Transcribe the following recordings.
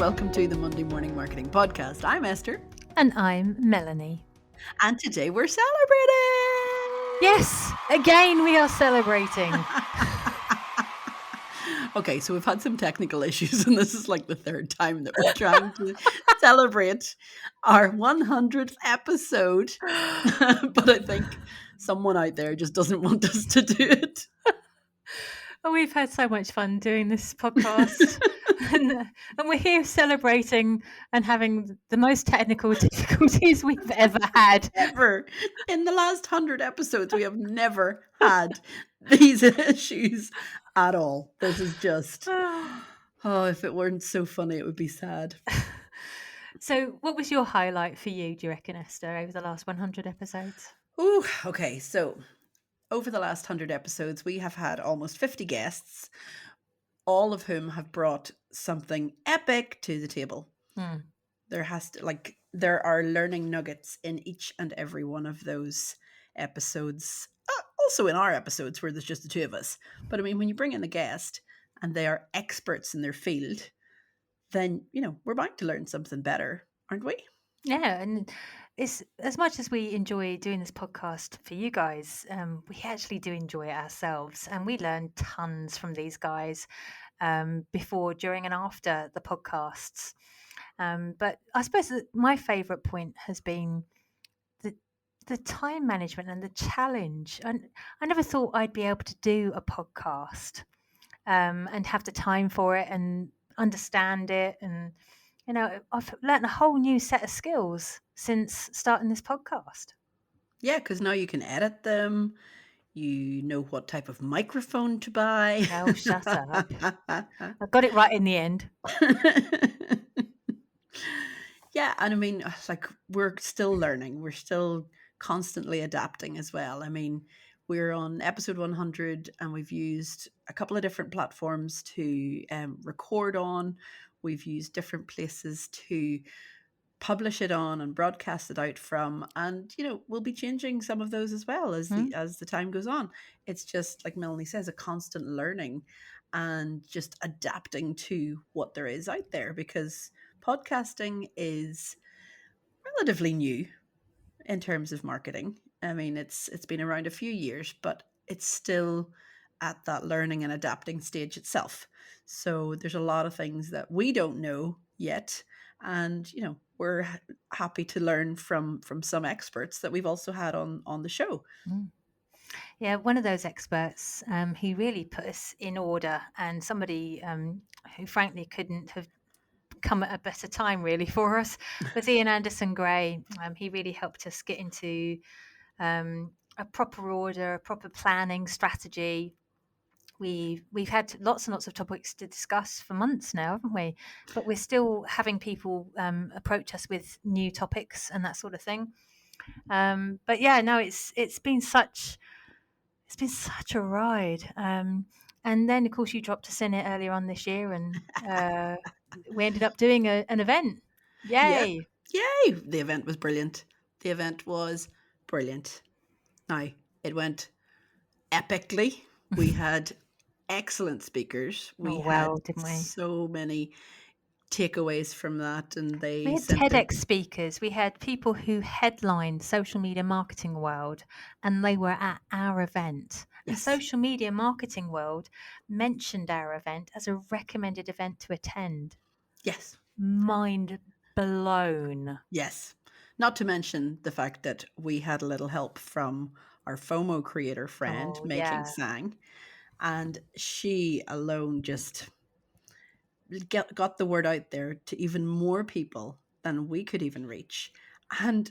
welcome to the Monday Morning Marketing Podcast. I'm Esther. And I'm Melanie. And today we're celebrating! Yes, again we are celebrating. Okay, so we've had some technical issues, and this is like the third time that we're trying to celebrate our 100th episode. But I think someone out there just doesn't want us to do it. Oh, we've had so much fun doing this podcast. and we're here celebrating and having the most technical difficulties we've ever had. Ever. In the last 100 episodes, we have never had these issues at all. This is just, if it weren't so funny, it would be sad. So what was your highlight for you, do you reckon, Esther, over the last 100 episodes? Ooh, okay, so over the last 100 episodes, we have had almost 50 guests, all of whom have brought something epic to the table. There are learning nuggets in each and every one of those episodes. Also in our episodes where there's just the two of us. But I mean, when you bring in a guest and they are experts in their field, then, we're bound to learn something better, aren't we? Yeah, and it's as much as we enjoy doing this podcast for you guys, we actually do enjoy it ourselves, and we learn tons from these guys before, during, and after the podcasts. But I suppose that my favourite point has been the time management and the challenge. And I never thought I'd be able to do a podcast and have the time for it and understand it, and I've learnt a whole new set of skills since starting this podcast. Yeah, because now you can edit them. You know what type of microphone to buy. Oh, shut up. I got it right in the end. Yeah, and I mean, we're still learning. We're still constantly adapting as well. I mean, we're on episode 100 and we've used a couple of different platforms to record on. We've used different places to publish it on and broadcast it out from, and we'll be changing some of those as well as the time goes on. It's just like Melanie says, a constant learning and just adapting to what there is out there, because podcasting is relatively new in terms of marketing. I mean, it's been around a few years, but it's still at that learning and adapting stage itself. So there's a lot of things that we don't know yet, and we're happy to learn from some experts that we've also had on the show. Yeah, one of those experts, he really put us in order, and somebody who frankly couldn't have come at a better time really for us was Ian Anderson Gray. He really helped us get into a proper order, a proper planning strategy. We've had lots and lots of topics to discuss for months now, haven't we? But we're still having people approach us with new topics and that sort of thing. But yeah, no, it's been such a ride. And then of course you dropped us in it earlier on this year, and we ended up doing an event. Yay! Yeah. Yay! The event was brilliant. Now, it went epically. We had excellent speakers. We had so many takeaways from that, and we had TEDx speakers. We had people who headlined Social Media Marketing World, and they were at our event. Yes. And Social Media Marketing World mentioned our event as a recommended event to attend. Yes. Mind blown. Yes. Not to mention the fact that we had a little help from our FOMO creator friend, Making Sang, and she alone just got the word out there to even more people than we could even reach. And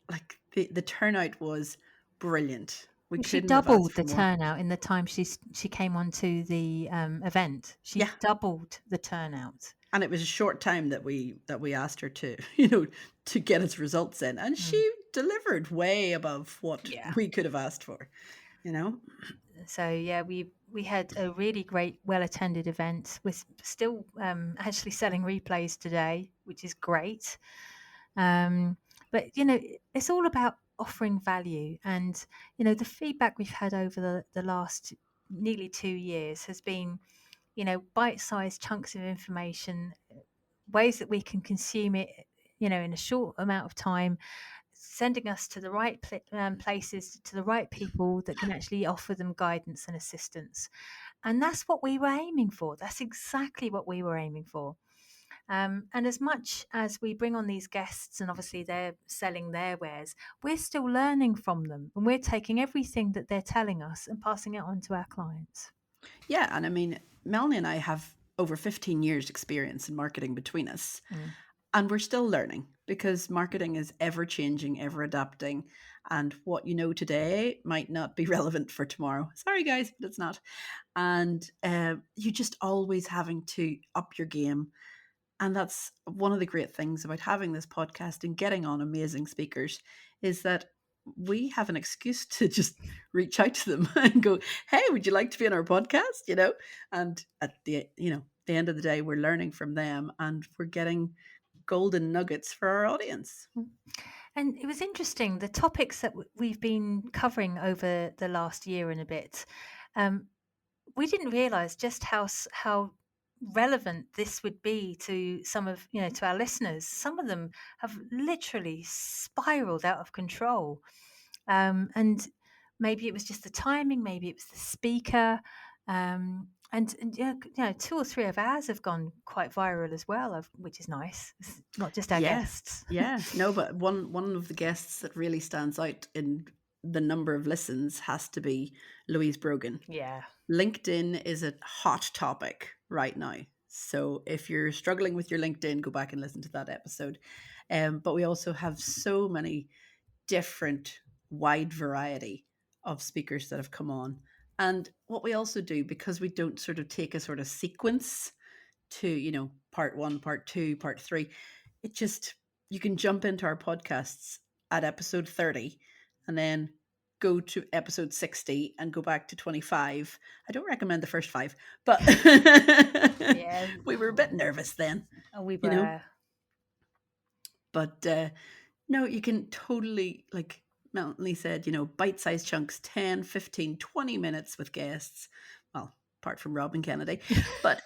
like the turnout was brilliant. She doubled the turnout in the time she came onto the event. She doubled the turnout. And it was a short time that we asked her to, to get its results in. And she delivered way above what we could have asked for, So, yeah, we had a really great, well-attended event. We're still actually selling replays today, which is great. But, it's all about offering value. And, the feedback we've had over the last nearly 2 years has been, bite-sized chunks of information ways that we can consume it, in a short amount of time, sending us to the right places, to the right people that can actually offer them guidance and assistance. And that's what we were aiming for. That's exactly what we were aiming for. And as much as we bring on these guests and obviously they're selling their wares, we're still learning from them, and we're taking everything that they're telling us and passing it on to our clients. Yeah, and I mean, Melanie and I have over 15 years experience in marketing between us. Mm. And we're still learning because marketing is ever changing, ever adapting. And what you know today might not be relevant for tomorrow. Sorry, guys, but it's not. And you're just always having to up your game. And that's one of the great things about having this podcast and getting on amazing speakers is that we have an excuse to just reach out to them and go, "Hey, would you like to be on our podcast?" And at the end of the day, we're learning from them and we're getting golden nuggets for our audience. And it was interesting, the topics that we've been covering over the last year and a bit. Um, we didn't realize just how relevant this would be to some of to our listeners. Some of them have literally spiraled out of control, and maybe it was just the timing, maybe it was the speaker. And yeah, 2 or 3 of ours have gone quite viral as well, which is nice. It's not just our Yeah, guests. yeah. No, but one of the guests that really stands out in the number of listens has to be Louise Brogan. Yeah. LinkedIn is a hot topic right now. So if you're struggling with your LinkedIn, go back and listen to that episode. But we also have so many different, wide variety of speakers that have come on. And what we also do, because we don't sort of take a sort of sequence to, part one, part two, part three, it just, you can jump into our podcasts at episode 30 and then go to episode 60 and go back to 25. I don't recommend the first 5, but Yeah. we were a bit nervous then, We you know, were. but no, you can totally, like Melanie said, bite-sized chunks, 10, 15, 20 minutes with guests. Well, apart from Robin Kennedy, but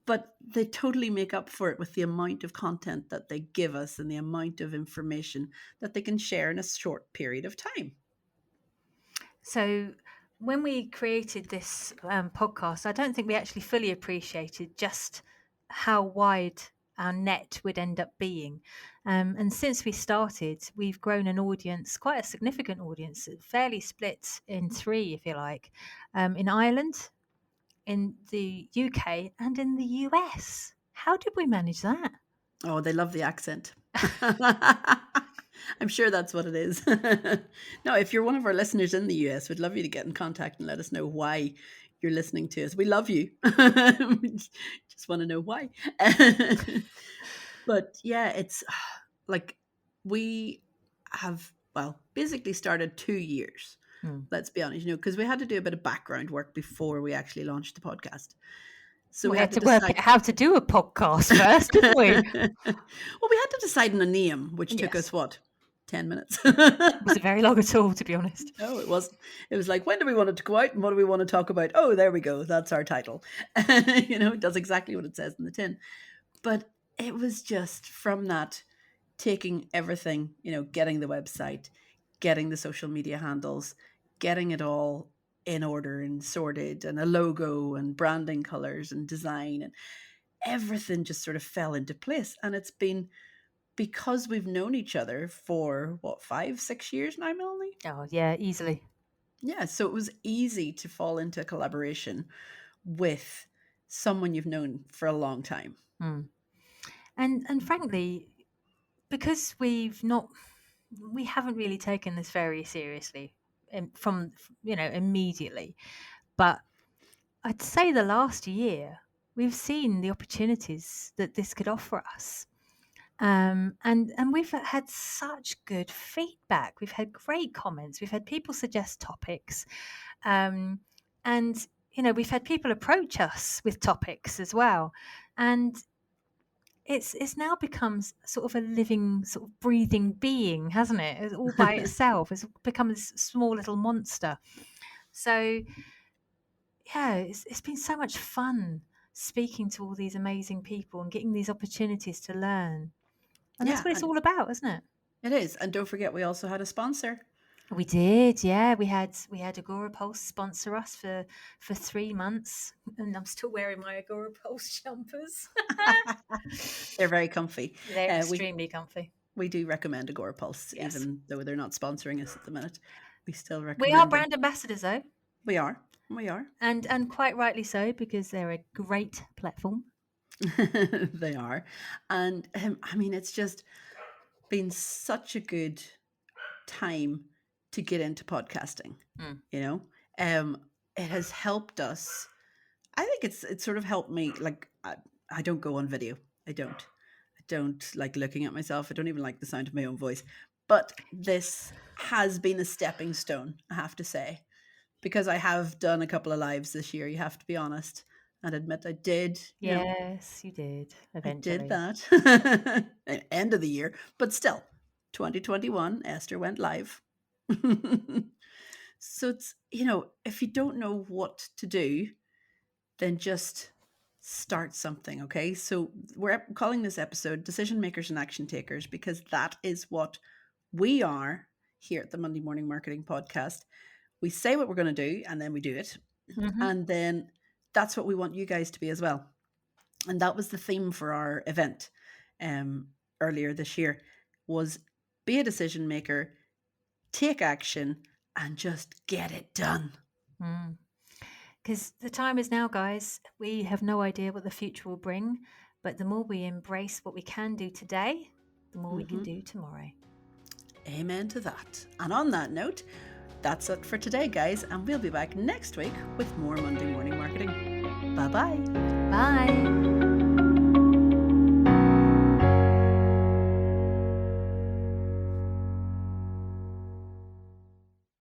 but they totally make up for it with the amount of content that they give us and the amount of information that they can share in a short period of time. So when we created this podcast, I don't think we actually fully appreciated just how wide our net would end up being. And since we started, we've grown an audience, quite a significant audience, fairly split in 3, if you like, in Ireland, in the UK, and in the US. How did we manage that? Oh, they love the accent. I'm sure that's what it is. No, if you're one of our listeners in the US, we'd love you to get in contact and let us know why you're listening to us. We love you. We just want to know why. But yeah, it's like we have, well, basically started 2 years. Hmm. Let's be honest, because we had to do a bit of background work before we actually launched the podcast. So we We had had to to work decide. out how to do a podcast first, didn't we? Well, we had to decide on a name, which took us Yes. what, 10 minutes? It wasn't very long at all, to be honest. No, it wasn't. It was like, when do we want it to go out and what do we want to talk about? Oh, there we go. That's our title. It does exactly what it says in the tin. But it was just from that, taking everything, getting the website, getting the social media handles, getting it all in order and sorted, and a logo and branding colors and design, and everything just sort of fell into place. And it's been, because we've known each other for what, 5, 6 years now, Melanie? Oh, yeah, easily. Yeah, so it was easy to fall into a collaboration with someone you've known for a long time. Mm. And frankly, because we haven't really taken this very seriously from immediately, but I'd say the last year we've seen the opportunities that this could offer us. And we've had such good feedback. We've had great comments. We've had people suggest topics, and we've had people approach us with topics as well. And it's now become sort of a living, sort of breathing being, hasn't it? It's all by itself. It's become this small little monster. So yeah, it's been so much fun speaking to all these amazing people and getting these opportunities to learn. And that's Yeah, what it's and all about, isn't it? it is. And don't forget, we also had a sponsor. We did, yeah. We had Agora Pulse sponsor us for 3 months, and I'm still wearing my Agora Pulse jumpers. They're very comfy. They're We extremely comfy. we do recommend Agora Pulse, Yes, even though they're not sponsoring us at the minute. We still we are recommend them. brand ambassadors though, We are. We are. and quite rightly so because they're a great platform. They are. And I mean, it's just been such a good time to get into podcasting, Mm. you know? It has helped us. I think it's sort of helped me. Like, I don't go on video. I don't like looking at myself. I don't even like the sound of my own voice. But this has been a stepping stone, I have to say, because I have done a couple of lives this year. You have to be honest and admit I did, Yes, you did I did eventually. that at end of the year, but still, 2021, Esther went live. So it's, if you don't know what to do, then just start something, okay? So we're calling this episode Decision Makers and Action Takers because that is what we are here at the Monday Morning Marketing Podcast. We say what we're going to do and then we do it. Hmm. And then that's what we want you guys to be as well. And that was the theme for our event earlier this year, was be a decision maker, take action, and just get it done. Because the time is now, guys. We have no idea what the future will bring, but the more we embrace what we can do today, the more we can do tomorrow. Amen to that. And on that note, that's it for today, guys. And we'll be back next week with more Monday Morning Marketing. Bye-bye. Bye.